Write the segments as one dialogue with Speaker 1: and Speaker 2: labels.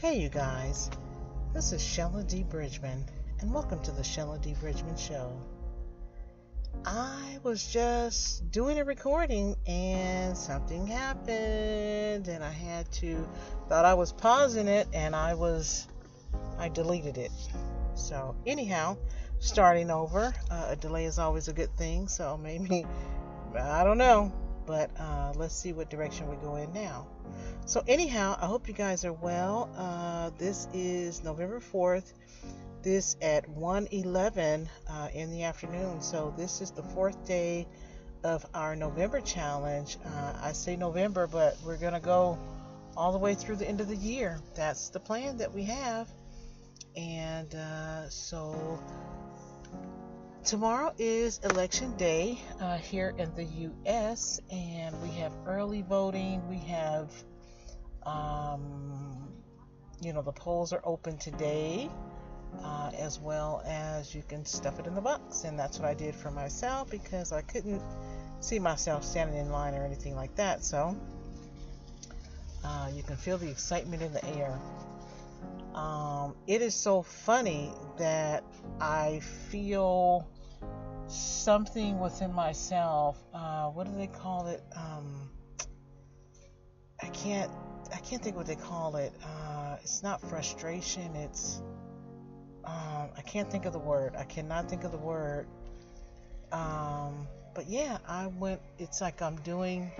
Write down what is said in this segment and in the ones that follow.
Speaker 1: Hey, you guys, this is Shella D. Bridgman, and welcome to the Shella D. Bridgman Show. I was just doing a recording and something happened, and thought I was pausing it, and I deleted it. So, anyhow, starting over. A delay is always a good thing, so maybe, I don't know, but let's see what direction we go in now. So anyhow, I hope you guys are well. This is November 4th. This at 1:11 in the afternoon. So this is the fourth day of our November challenge. I say November, but we're going to go all the way through the end of the year. That's the plan that we have. And so tomorrow is election day here in the U.S. and we have early voting. We have the polls are open today, as well as you can stuff it in the box, and that's what I did for myself because I couldn't see myself standing in line or anything like that. So you can feel the excitement in the air. It is so funny that I feel something within myself. What do they call it? I can't think what they call it. It's not frustration. It's I can't think of the word. I cannot think of the word. But yeah, it's like I'm doing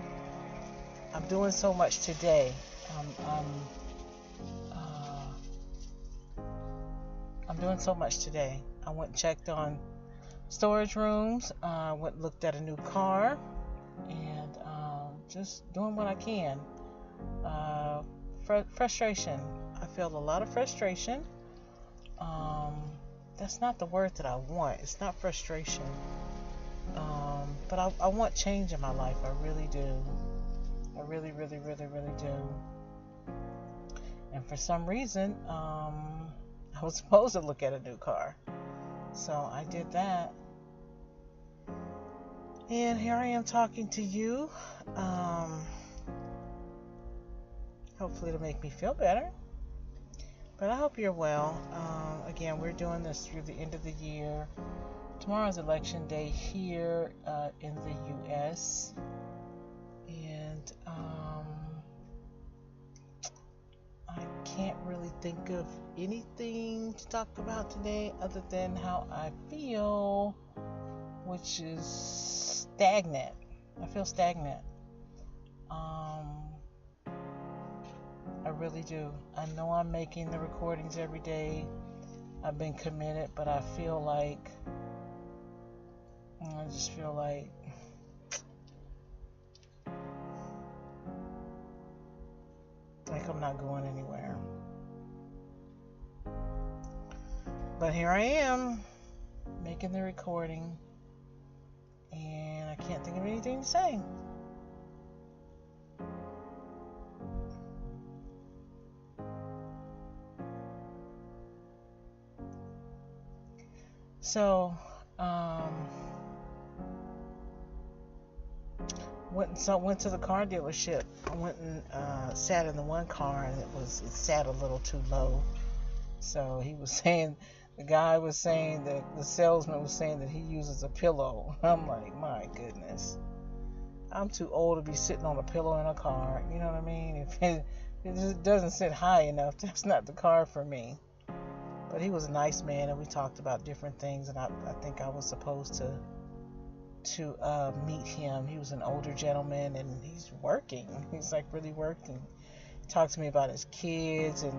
Speaker 1: so much today. I'm doing so much today. I went and checked on storage rooms. Went and looked at a new car, and just doing what I can. Frustration. I feel a lot of frustration. That's not the word that I want. It's not frustration. But I want change in my life. I really do. I really, really, really, really do. And for some reason, I was supposed to look at a new car. So I did that. And here I am talking to you. Hopefully it'll make me feel better. But I hope you're well. Again, we're doing this through the end of the year. Tomorrow's election day here in the U.S. And I can't really think of anything to talk about today other than how I feel, which is stagnant. I feel stagnant. I really do. I know I'm making the recordings every day. I've been committed, but I just feel like I'm not going anywhere. But here I am, making the recording, and I can't think of anything to say. So, went to the car dealership. I went and sat in the one car, and it sat a little too low. So the guy was saying that the salesman was saying that he uses a pillow. I'm like, my goodness, I'm too old to be sitting on a pillow in a car. You know what I mean? If it just doesn't sit high enough, that's not the car for me. But he was a nice man, and we talked about different things, and I think I was supposed to meet him. He was an older gentleman, and he's working. He's like really working. He talked to me about his kids and,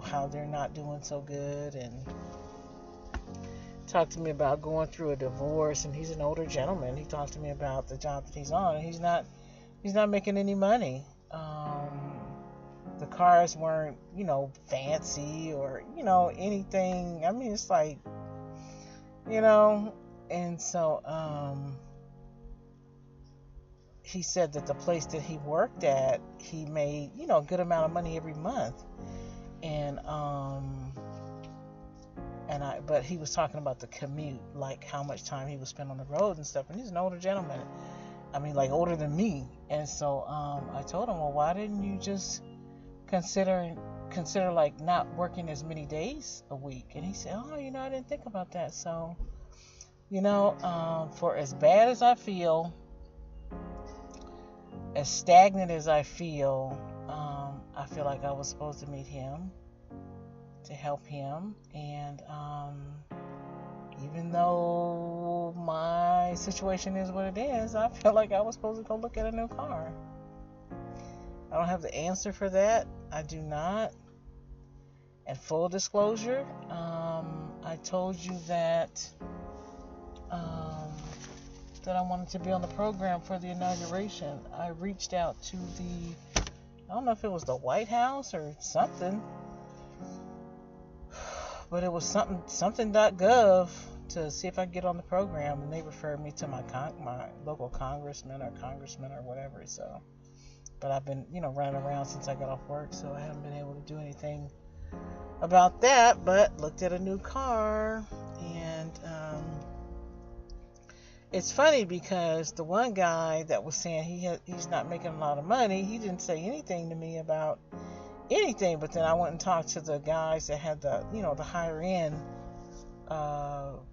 Speaker 1: how they're not doing so good, and talked to me about going through a divorce, and he's an older gentleman. He talked to me about the job that he's on, and he's not making any money. The cars weren't, fancy or, anything. I mean, it's like, and so, he said that the place that he worked at, he made, a good amount of money every month. But he was talking about the commute, like how much time he would spend on the road and stuff. And he's an older gentleman. I mean, like older than me. And so, I told him, well, why didn't you just consider consider like not working as many days a week. And he said, oh, I didn't think about that. So, for as bad as I feel, as stagnant as I feel like I was supposed to meet him to help him. And even though my situation is what it is, I feel like I was supposed to go look at a new car. I don't have the answer for that. I do not. And full disclosure, I told you that that I wanted to be on the program for the inauguration. I reached out to I don't know if it was the White House or something, but it was something.gov to see if I could get on the program, and they referred me to my local congressman or whatever. So, but I've been running around since I got off work, so I haven't been able to do anything about that. But looked at a new car, and it's funny because the one guy that was saying he's not making a lot of money, he didn't say anything to me about anything. But then I went and talked to the guys that had the higher end.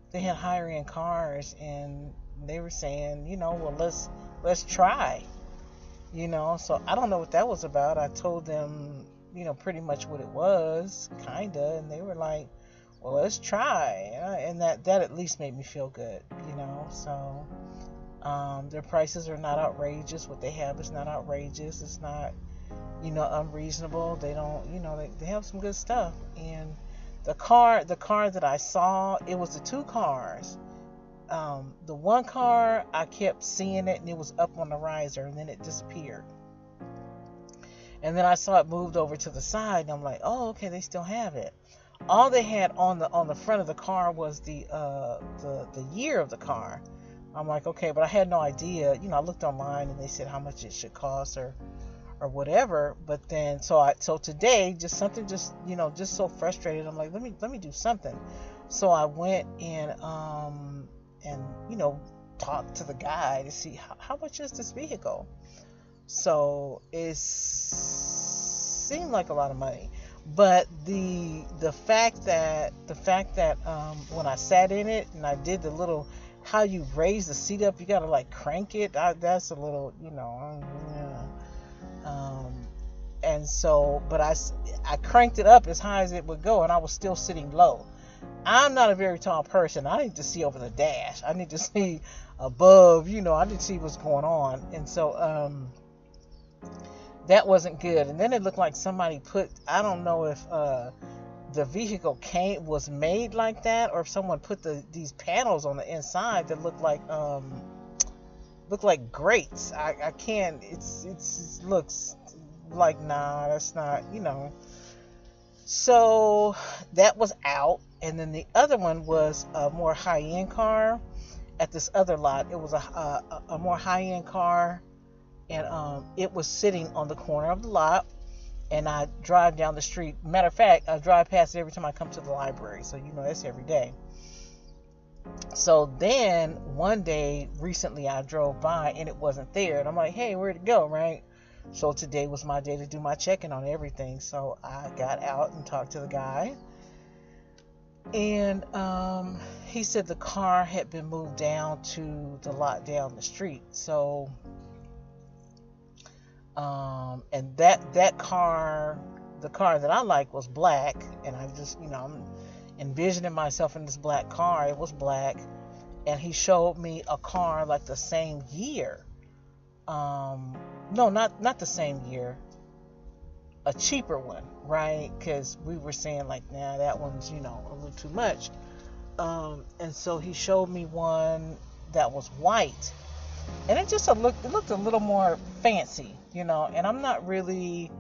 Speaker 1: They had higher end cars, and they were saying, well, let's try. So I don't know what that was about. I told them, pretty much what it was, kinda, and they were like, well, let's try. And that at least made me feel good, So their prices are not outrageous. What they have is not outrageous. It's not, unreasonable. They don't, they have some good stuff. And the car that I saw, it was the two cars. The one car, I kept seeing it, and it was up on the riser, and then it disappeared. And then I saw it moved over to the side, and I'm like, oh, okay, they still have it. All they had on the front of the car was the year of the car. I'm like, okay, but I had no idea. I looked online, and they said how much it should cost or whatever. But then so today, just so frustrated, I'm like, let me do something. So I went and talked to the guy to see how much is this vehicle. So it seemed like a lot of money, but the fact that when I sat in it and I did the little, how you raise the seat up, you gotta like crank it. That's a little, and so, but I cranked it up as high as it would go, and I was still sitting low. I'm not a very tall person. I need to see over the dash. I need to see above, I need to see what's going on. And so that wasn't good. And then it looked like somebody I don't know if the vehicle was made like that, or if someone put these panels on the inside that look like grates. I can't, it looks like, nah, that's not, So that was out. And then the other one was a more high-end car at this other lot. It was a more high-end car, and it was sitting on the corner of the lot, and I drive down the street. Matter of fact, I drive past it every time I come to the library, so that's every day. So then one day recently I drove by and it wasn't there, and I'm like, hey, where'd it go, right? So today was my day to do my checking on everything. So I got out and talked to the guy, and he said the car had been moved down to the lot down the street. So and that car, the car that I like, was black, and I just, I'm envisioning myself in this black car. It was black, and he showed me a car like the same year. No, not the same year. A cheaper one, right? Because we were saying like, nah, that one's, a little too much. And so he showed me one that was white, and it looked a little more fancy, and I'm not really.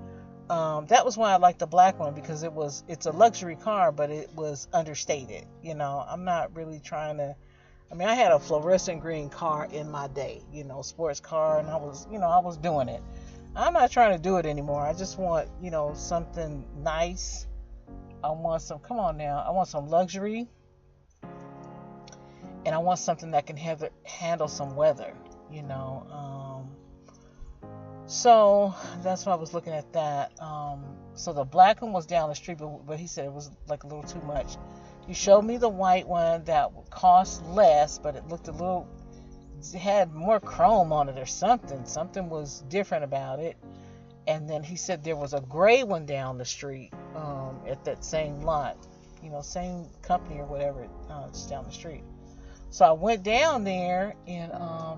Speaker 1: That was why I liked the black one, because it's a luxury car, but it was understated. I'm not really trying to. I mean, I had a fluorescent green car in my day, sports car, and I was doing it. I'm not trying to do it anymore. I just want, something nice. I want some luxury, and I want something that can handle some weather, So that's why I was looking at that. So the black one was down the street, but he said it was like a little too much. You showed me the white one that would cost less, but it looked it had more chrome on it or something. Something was different about it. And then he said there was a gray one down the street at that same lot, same company or whatever, just down the street. So I went down there, and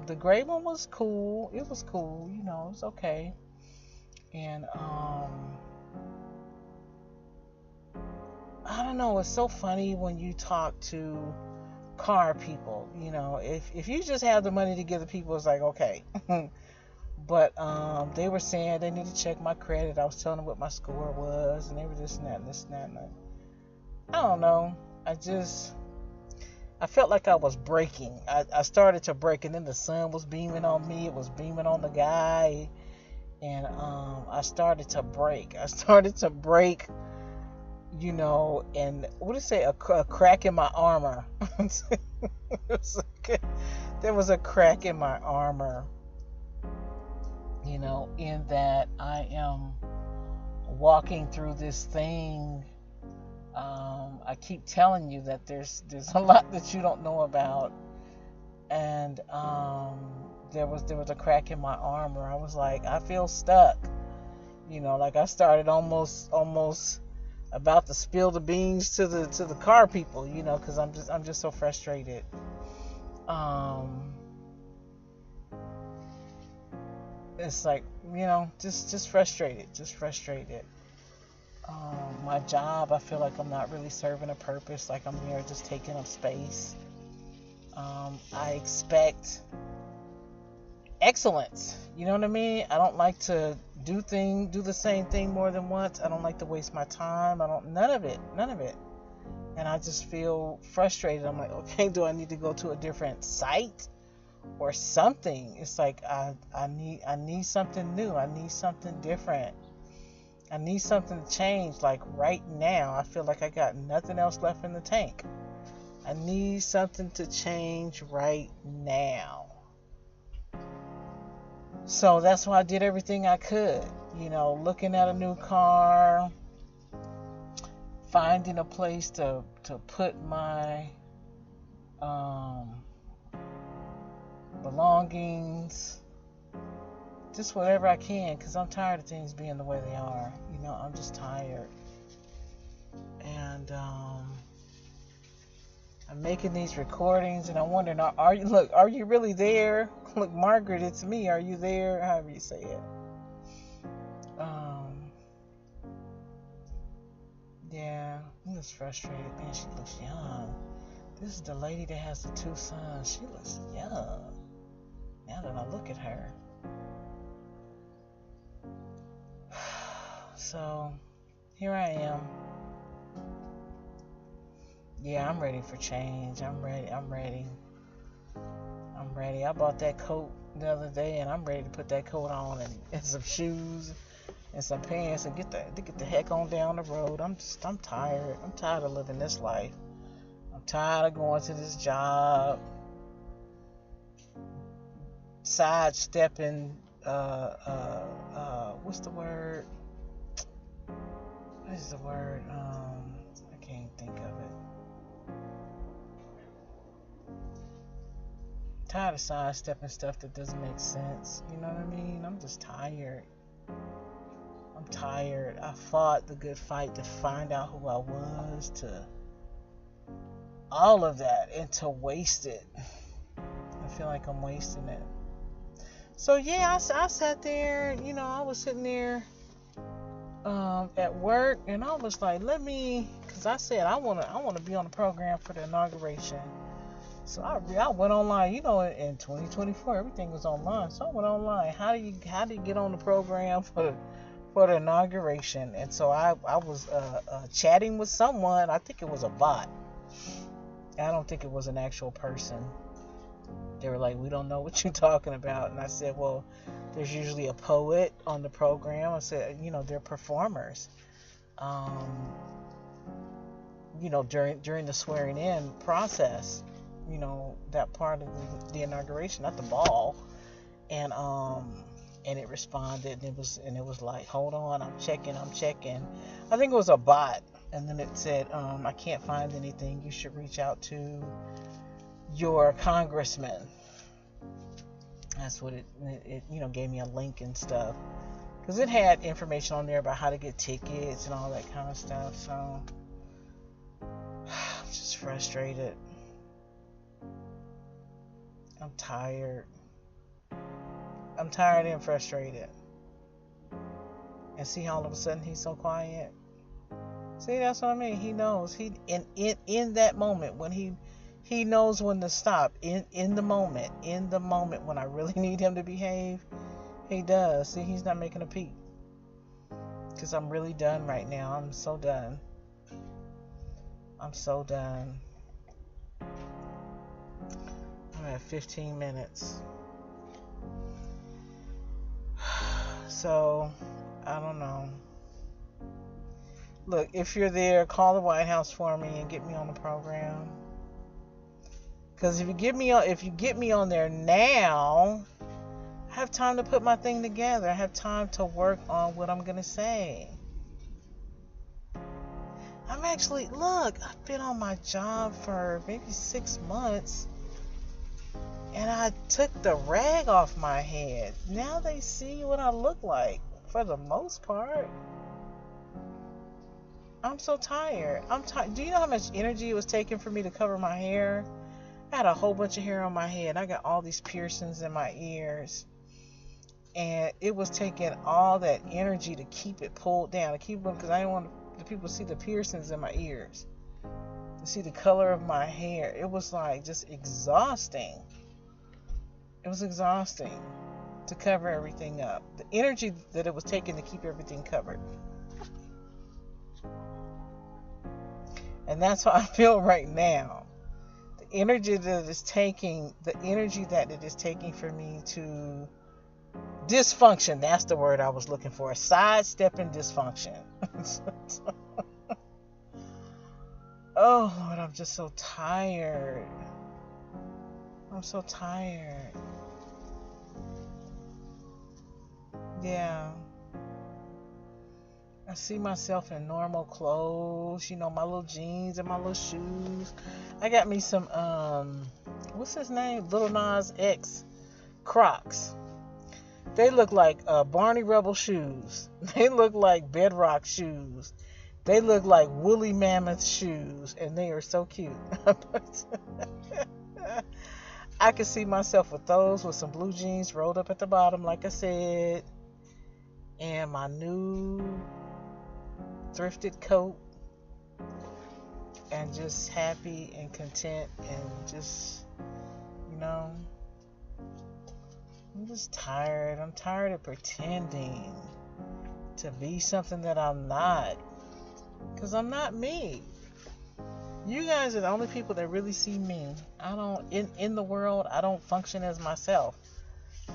Speaker 1: the gray one was cool. It was cool, it was okay. And I don't know. It's so funny when you talk to car people. If you just have the money to give the people, it's like okay. But they were saying they need to check my credit. I was telling them what my score was, and they were this and that and this and that. And I don't know. I felt like I was breaking. I started to break, and then the sun was beaming on me. It was beaming on the guy, and I started to break. And what do you say? A crack in my armor. There was a crack in my armor. In that I am walking through this thing. I keep telling you that there's a lot that you don't know about, and there was a crack in my armor. I was like, I feel stuck. Like I started almost about to spill the beans to the car people. Because I'm just so frustrated. It's like, just frustrated. My job, I feel like I'm not really serving a purpose. Like I'm there just taking up space. I expect excellence. You know what I mean? I don't like to do the same thing more than once. I don't like to waste my time. None of it. And I just feel frustrated. I'm like, okay, do I need to go to a different site or something? It's like I need something new. I need something different. I need something to change. Like right now, I feel like I got nothing else left in the tank. I need something to change right now. So that's why I did everything I could. Looking at a new car, finding a place to put my belongings, just whatever I can, because I'm tired of things being the way they are. I'm just tired. And I'm making these recordings, and I'm wondering, are you really there? Look, Margaret, it's me. Are you there? However you say it. Yeah, I'm just frustrated. Man, she looks young. This is the lady that has the 2 sons. She looks young. Now that I look at her. So, here I am. Yeah, I'm ready for change. I'm ready. I bought that coat the other day, and I'm ready to put that coat on and some shoes and some pants and get the heck on down the road. I'm tired. I'm tired of living this life. I'm tired of going to this job, sidestepping. What's the word? What is the word? I can't think of it. Tired of sidestepping stuff that doesn't make sense. You know what I mean? I'm just tired. I'm tired. I fought the good fight to find out who I was, to all of that, and to waste it. I feel like I'm wasting it. So yeah, I sat there, I was sitting there at work, and I was like, because I said I want to be on the program for the inauguration. So I went online. In 2024 everything was online, so I went online. How do you get on the program for the inauguration? And so I was chatting with someone. I think it was a bot. I don't think it was an actual person. They were like, we don't know what you're talking about. And I said, well, there's usually a poet on the program. I said, they're performers. During the swearing in process, that part of the inauguration, not the ball. And and it responded, and it was like, hold on, I'm checking. I think it was a bot, and then it said, I can't find anything. You should reach out to your congressman. That's what it gave me a link and stuff, because it had information on there about how to get tickets and all that kind of stuff. So I'm just frustrated. I'm tired and frustrated. And see how all of a sudden he's so quiet? See, that's what I mean. He knows. He in that moment when he knows when to stop. In the moment when I really need him to behave, he does. See, he's not making a peep. Because I'm really done right now. I'm so done. I'm at 15 minutes. So, I don't know. Look, if you're there, call the White House for me and get me on the program. Because if you get me on there now, I have time to put my thing together. I have time to work on what I'm going to say. I've been on my job for maybe 6 months. And I took the rag off my head. Now they see what I look like, for the most part. I'm so tired. Do you know how much energy it was taking for me to cover my hair? I had a whole bunch of hair on my head. I got all these piercings in my ears. And it was taking all that energy to keep it pulled down. Because I didn't want the people to see the piercings in my ears. To see the color of my hair. It was like just exhausting. It was exhausting to cover everything up. The energy that it was taking to keep everything covered. And that's how I feel right now. The energy that it is taking for me to dysfunction. That's the word I was looking for. Sidestepping dysfunction. Oh, Lord, I'm just so tired. I'm so tired. Yeah. I see myself in normal clothes, my little jeans and my little shoes. I got me some, what's his name? Lil Nas X Crocs. They look like Barney Rubble shoes. They look like Bedrock shoes. They look like Woolly Mammoth shoes, and they are so cute. I could see myself with those, with some blue jeans rolled up at the bottom, like I said, and my new thrifted coat, and just happy and content, and just, I'm just tired. I'm tired of pretending to be something that I'm not, because I'm not me. You guys are the only people that really see me. I don't, in the world, I don't function as myself.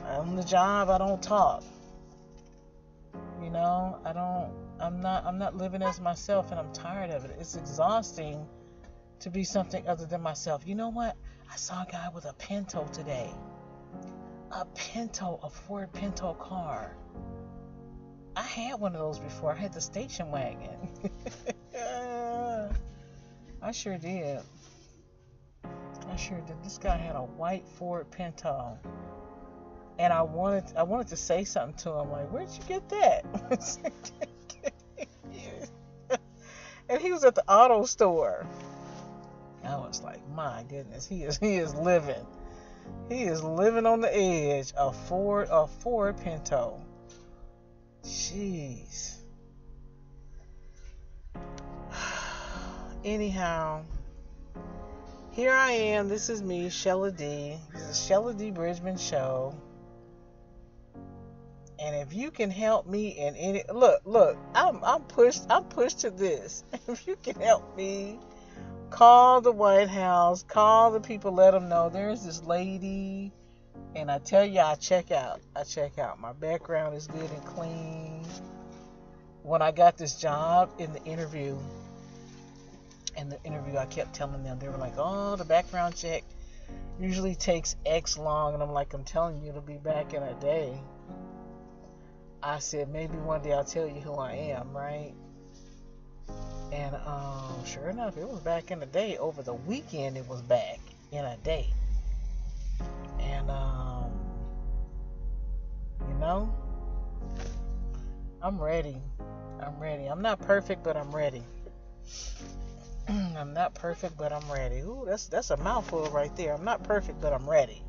Speaker 1: On the job, I don't talk. I'm not living as myself, and I'm tired of it. It's exhausting to be something other than myself. You know what? I saw a guy with a Pinto today. A Ford Pinto car. I had one of those before. I had the station wagon. I sure did. This guy had a white Ford Pinto. And I wanted to say something to him, like, where'd you get that? And he was at the auto store. I was like, my goodness, he is living. He is living on the edge. A Ford Pinto. Jeez. Anyhow, here I am. This is me, Shella D. This is the Shella D. Bridgman Show. And if you can help me in any look, I'm pushed to this. If you can help me, call the White House, call the people, let them know there's this lady, and I tell you, I check out. My background is good and clean. When I got this job in the interview, I kept telling them, they were like, oh, the background check usually takes X long, and I'm like, I'm telling you, it'll be back in a day. I said, maybe one day I'll tell you who I am, right? And sure enough, it was back in the day. Over the weekend, it was back in a day. And you know, I'm ready. I'm ready. I'm not perfect, but I'm ready. I'm not perfect, but I'm ready. Ooh, that's a mouthful right there. I'm not perfect, but I'm ready.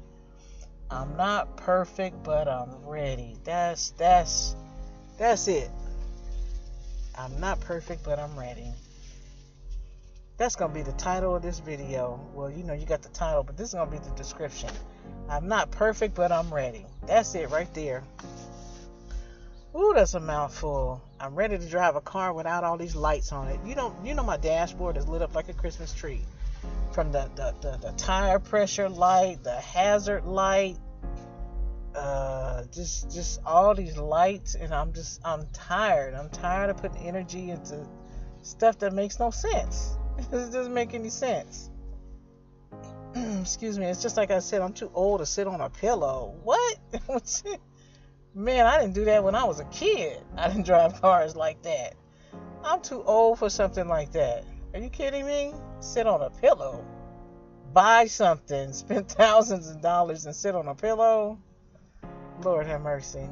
Speaker 1: I'm not perfect, but I'm ready. That's it. I'm not perfect, but I'm ready. That's going to be the title of this video. Well, you know, you got the title, but this is going to be the description. I'm not perfect, but I'm ready. That's it right there. Ooh, that's a mouthful. I'm ready to drive a car without all these lights on it. You know my dashboard is lit up like a Christmas tree. From the tire pressure light, the hazard light, just all these lights, and I'm tired. I'm tired of putting energy into stuff that makes no sense. It doesn't make any sense. Excuse me. It's just like I said, I'm too old to sit on a pillow. What? Man, I didn't do that when I was a kid. I didn't drive cars like that. I'm too old for something like that. Are you kidding me? Sit on a pillow. Buy something. Spend thousands of dollars and sit on a pillow. Lord have mercy.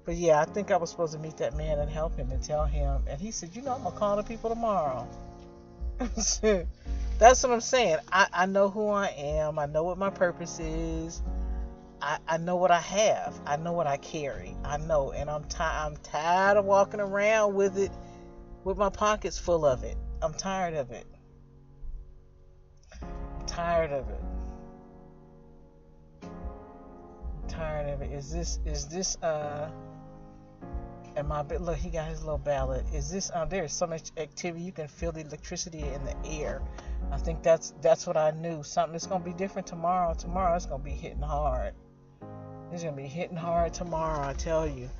Speaker 1: But yeah, I think I was supposed to meet that man and help him and tell him. And he said, I'm going to call the people tomorrow. That's what I'm saying. I know who I am. I know what my purpose is. I know what I have. I know what I carry. I know. And I'm tired of walking around with it, with my pockets full of it. I'm tired of it. I'm tired of it. I'm tired of it. Is this and look, he got his little ballot. Is this there's so much activity, you can feel the electricity in the air. I think that's what I knew. Something is gonna be different tomorrow. Tomorrow it's gonna be hitting hard. It's gonna be hitting hard tomorrow, I tell you.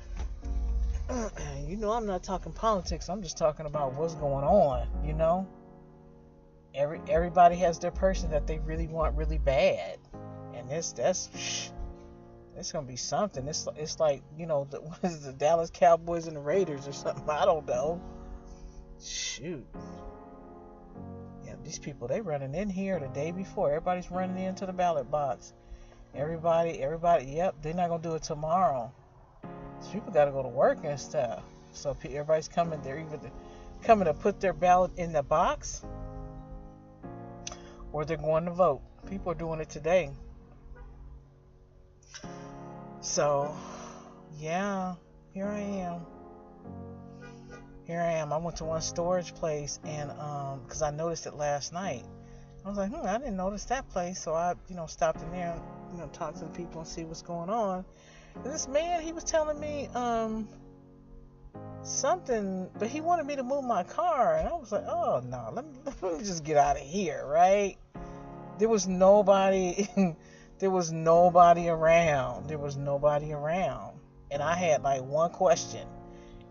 Speaker 1: You know, I'm not talking politics. I'm just talking about what's going on. You know, everybody has their person that they really want really bad, and it's gonna be something. It's like, you know, what is the Dallas Cowboys and the Raiders or something? I don't know. Shoot. Yeah, these people, they running in here the day before. Everybody's running into the ballot box. Everybody, yep, they're not going to do it tomorrow. So people got to go to work and stuff. So everybody's coming. They're either coming to put their ballot in the box, or they're going to vote. People are doing it today. So, yeah, here I am. I went to one storage place, and because I noticed it last night. I was like, I didn't notice that place. So I, stopped in there, talked to the people and see what's going on. And this man, he was telling me something, but he wanted me to move my car. And I was like, oh, no, let me just get out of here, right? There was nobody, there was nobody around. And I had like one question.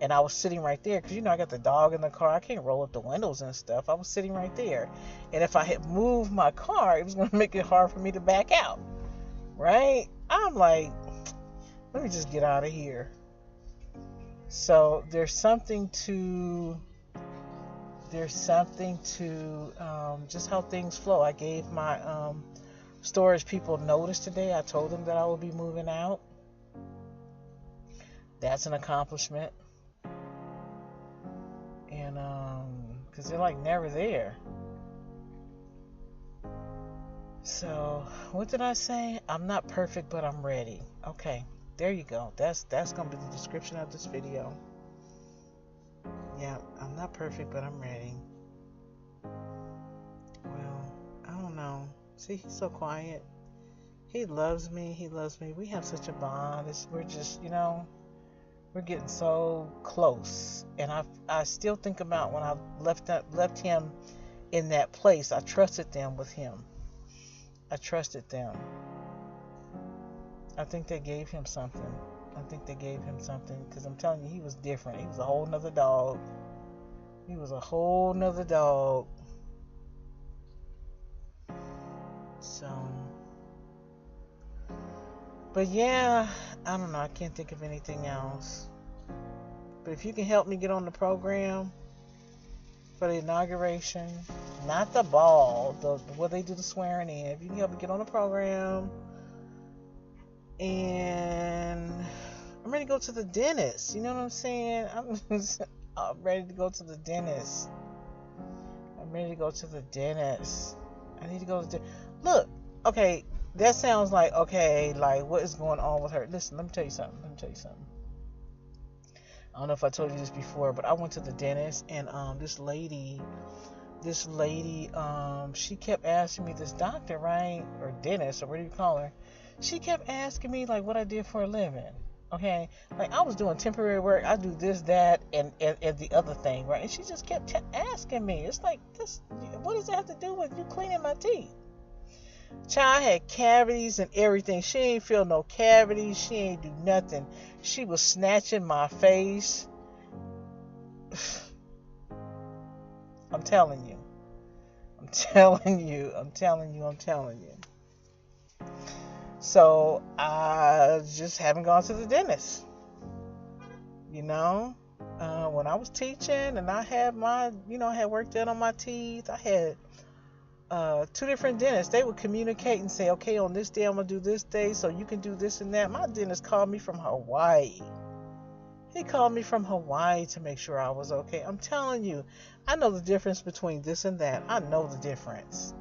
Speaker 1: And I was sitting right there because, I got the dog in the car. I can't roll up the windows and stuff. I was sitting right there. And if I had moved my car, it was going to make it hard for me to back out. Right? I'm like, let me just get out of here. So there's something to just how things flow. I gave my storage people notice today. I told them that I would be moving out. That's an accomplishment. And because they're like never there. So what did I say? I'm not perfect, but I'm ready. Okay, there you go. That's gonna be the description of this video. Yeah, I'm not perfect, but I'm ready. Well, I don't know. See, he's so quiet. He loves me. We have such a bond. We're just, we're getting so close. And I still think about when I left him in that place. I trusted them with him. I think they gave him something. Because I'm telling you, he was different. He was a whole nother dog. So, but yeah, I don't know. I can't think of anything else. But if you can help me get on the program for the inauguration, not the ball, where they do the swearing in. If you can help me get on the program, and I'm ready to go to the dentist. You know what I'm saying? I'm ready to go to the dentist. I'm ready to go to the dentist. I need to go to the look. Okay, that sounds like okay. Like what is going on with her? Listen, let me tell you something. I don't know if I told you this before, but I went to the dentist, and this lady, she kept asking me, this doctor, right, or dentist, or what do you call her? She kept asking me like what I did for a living. Okay, like I was doing temporary work. I do this, that, and the other thing, right? And she just kept asking me. It's like this. What does that have to do with you cleaning my teeth? Child had cavities and everything. She ain't feel no cavities. She ain't do nothing. She was snatching my face. I'm telling you. So I just haven't gone to the dentist. You know, when I was teaching and I had my, I had work done on my teeth. I had 2 different dentists. They would communicate and say, okay, on this day I'm gonna do this day, so you can do this and that. My dentist called me from Hawaii. He called me from Hawaii to make sure I was okay. I'm telling you, I know the difference between this and that. I know the difference.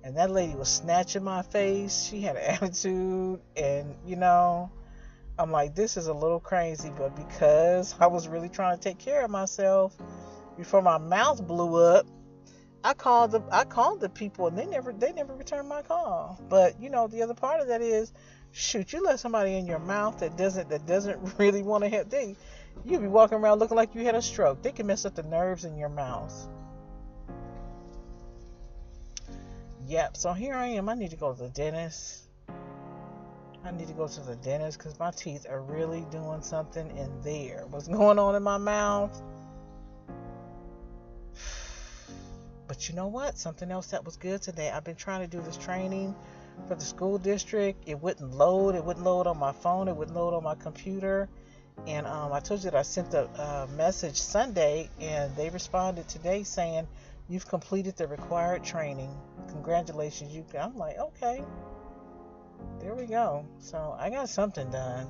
Speaker 1: And that lady was snatching my face. She had an attitude, and I'm like, this is a little crazy, but because I was really trying to take care of myself before my mouth blew up, I called the people, and they never returned my call. But the other part of that is, shoot, you let somebody in your mouth that doesn't really want to help. You'll be walking around looking like you had a stroke. They can mess up the nerves in your mouth. Yep. So here I am. I need to go to the dentist. Because my teeth are really doing something in there. What's going on in my mouth? But you know what? Something else that was good today. I've been trying to do this training for the school district. It wouldn't load. It wouldn't load on my phone. It wouldn't load on my computer. And I told you that I sent a message Sunday, and they responded today saying, you've completed the required training. Congratulations. I'm like, okay. There we go. So I got something done.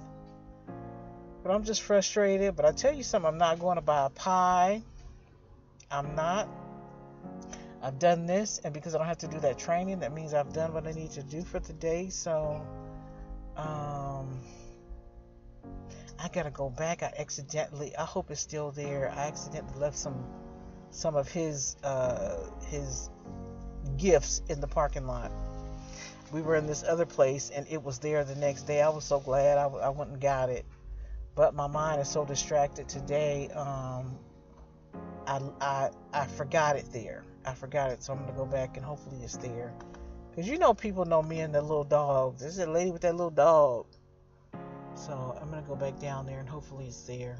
Speaker 1: But I'm just frustrated. But I tell you something, I'm not going to buy a pie. I'm not. I've done this, and because I don't have to do that training, that means I've done what I need to do for the day. So I gotta go back. I hope it's still there. I accidentally left some of his gifts in the parking lot. We were in this other place, and it was there the next day. I was so glad I went and got it. But my mind is so distracted today. I forgot it there. So I'm going to go back, and hopefully it's there. Because people know me and the little dog. This is a lady with that little dog. So I'm going to go back down there, and hopefully it's there.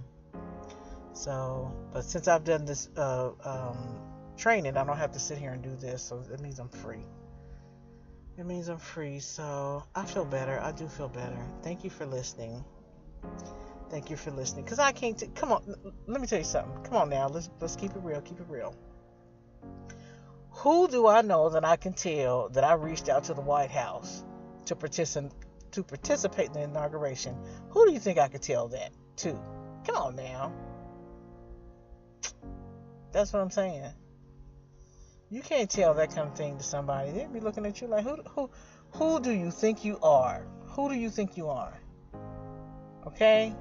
Speaker 1: So, but since I've done this training, I don't have to sit here and do this. So that means I'm free. So I feel better. I do feel better. Thank you for listening. Because I can't come on, let me tell you something. Come on now, let's keep it real. Who do I know that I can tell that I reached out to the White House to participate in the inauguration? Who do you think I could tell that to? Come on now. That's what I'm saying. You can't tell that kind of thing to somebody. They'd be looking at you like, who do you think you are? Who do you think you are? Okay?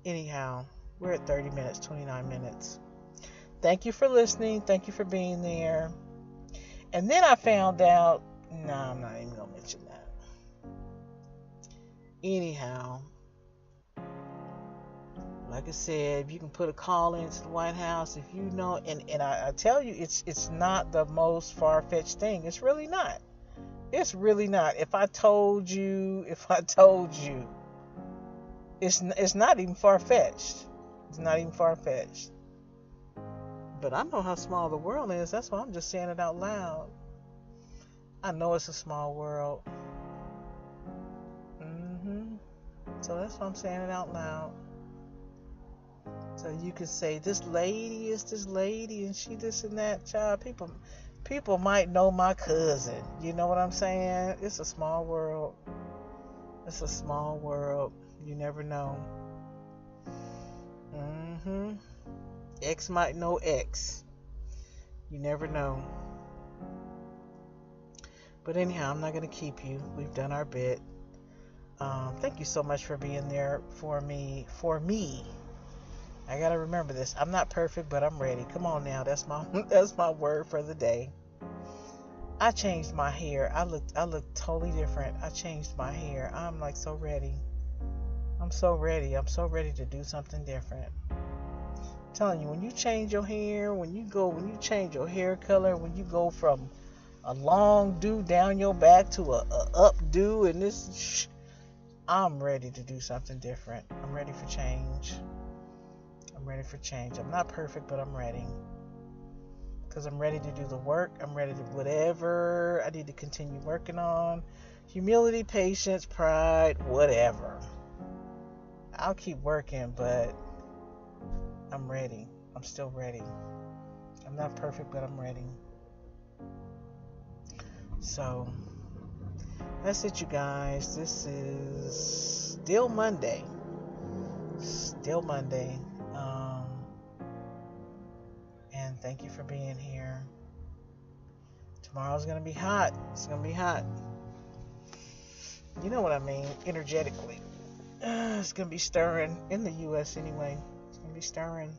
Speaker 1: Anyhow, we're at 30 minutes, 29 minutes. Thank you for listening. Thank you for being there. And then I found out, no, I'm not even going to mention that. Anyhow, like I said, you can put a call into the White House if you know, and I tell you, it's not the most far-fetched thing. It's really not. It's really not. If I told you, it's not even far-fetched. It's not even far-fetched. but I know how small the world is. That's why I'm just saying it out loud. I know it's a small world. So that's why I'm saying it out loud. So you can say, this lady is this lady, and she this and that. Child, people might know my cousin. You know what I'm saying? It's a small world. It's a small world. You never know. X might know X. You never know. But anyhow, I'm not going to keep you. We've done our bit. Thank you so much for being there for me. I got to remember this. I'm not perfect, but I'm ready. Come on now. That's my word for the day. I changed my hair. I look totally different. I changed my hair. I'm like so ready. I'm so ready. I'm so ready to do something different. I'm telling you, when you change your hair, when you change your hair color, when you go from a long do down your back to a up do, and this, I'm ready to do something different. I'm ready for change. I'm ready for change. I'm not perfect, but I'm ready. Because I'm ready to do the work. I'm ready to whatever I need to continue working on. Humility, patience, pride, whatever. I'll keep working, but I'm ready. I'm still ready. I'm not perfect, but I'm ready. So, that's it, you guys. This is still Monday. And thank you for being here. Tomorrow's going to be hot. It's going to be hot. You know what I mean, energetically. It's going to be stirring in the U.S. anyway. It's going to be stirring.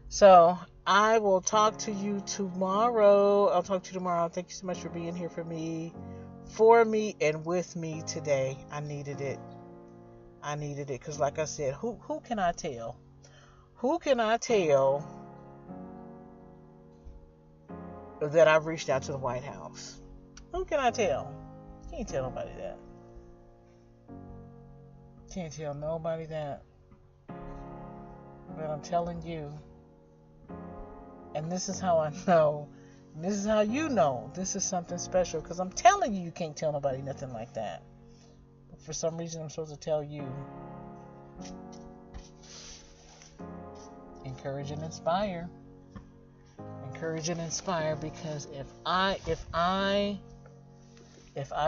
Speaker 1: So, I will talk to you tomorrow. I'll talk to you tomorrow. Thank you so much for being here for me, and with me today. I needed it. Because like I said, who can I tell? Who can I tell that I've reached out to the White House? Who can I tell? Can't tell nobody that. Can't tell nobody that. But I'm telling you. And this is how I know. And this is how you know. This is something special. Because I'm telling you, you can't tell nobody nothing like that. But for some reason, I'm supposed to tell you. Encourage and inspire. Encourage and inspire, because if I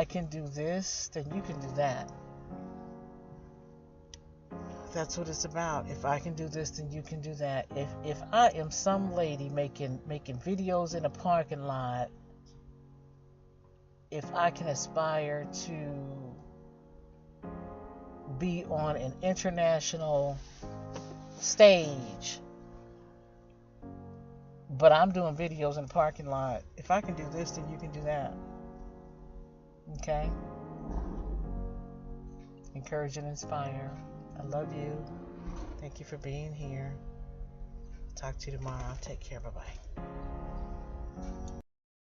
Speaker 1: can do this, then you can do that. That's what it's about. If I can do this, then you can do that. If I am some lady making videos in a parking lot, if I can aspire to be on an international stage, but I'm doing videos in the parking lot, if I can do this, then you can do that. Okay? Encourage and inspire. I love you. Thank you for being here. Talk to you tomorrow. Take care. Bye-bye.